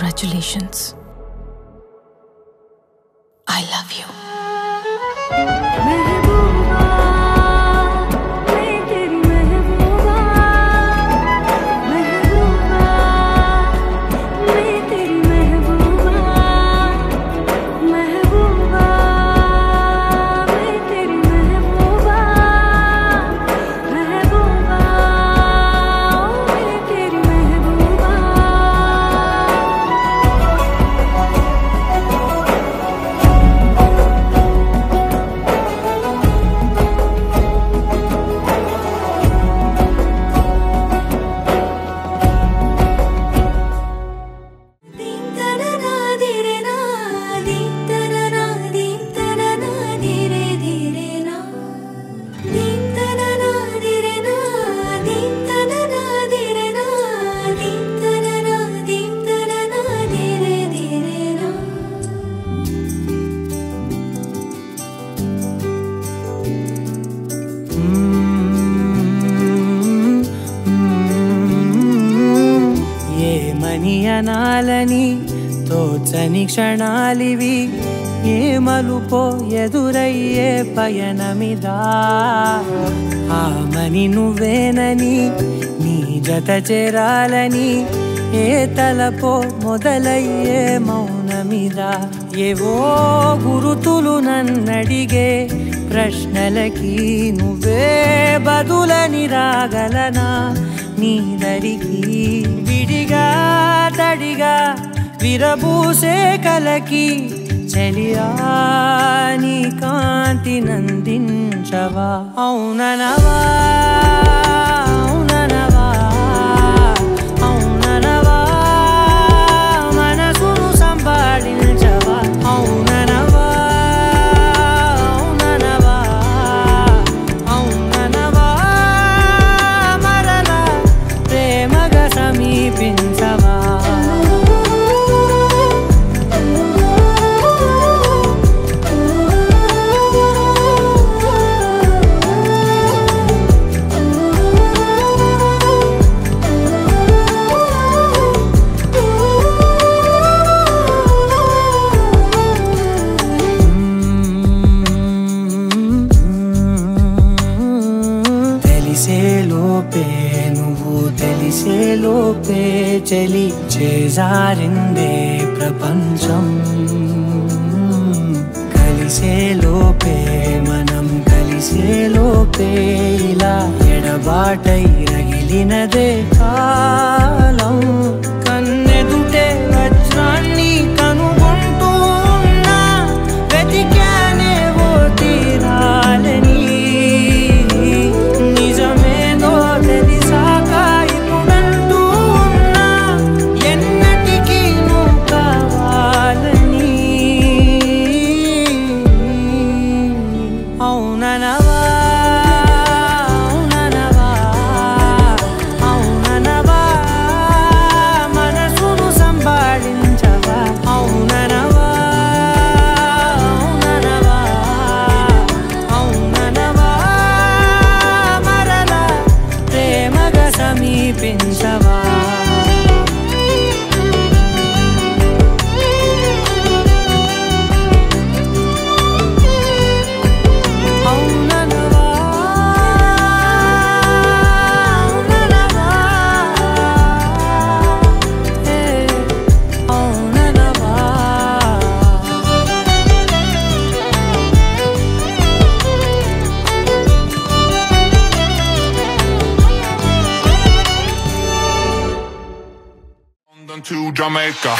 Congratulations. I love you. అనాలని తోచని క్షణాలివి ఏ మలుపో ఎదురయ్యే పయనమిదా ఆమని నువ్వేనని నీ జత చేరాలని ఏ తలపో మొదలయ్యే మౌనమిదా ఏవో గురుతులు నన్నడిగే ప్రశ్నలకి నువ్వే బదులని రాగలనా నీ దరికి విడిగా తడిగా విరబూసే కలకి చలియా నీ కాంతి నందించవా అవుననవా అవుననవా అవుననవా మనసును సంపాదించవా అవుననవా అవుననవా అవుననవా మరలా ప్రేమగా సమీపించవా తెలిసేలోపే చలి చేజారిందే ప్రపంచం కలిసేలోపే మనం కలిసేలోపే ఇలా ఎడబాటై రగిలినదే కాలం కన్నెదుటే వజ్రాన్ని కనుగొంటూ ఉన్నా వెతికానే ఓ తీరాలని నిజమేదో తెలిసాక ఇప్పుడంటూ ఉన్నా ఎన్నటికీ నువ్వు కావాలని అవుననవా అవుననవా అవుననవా మనసును సంపాదించవా అవుననవా అవుననవా అవుననవా మరలా ప్రేమగా సమీపించవా అవుననవా అవుననవా అవుననవా London to Jamaica.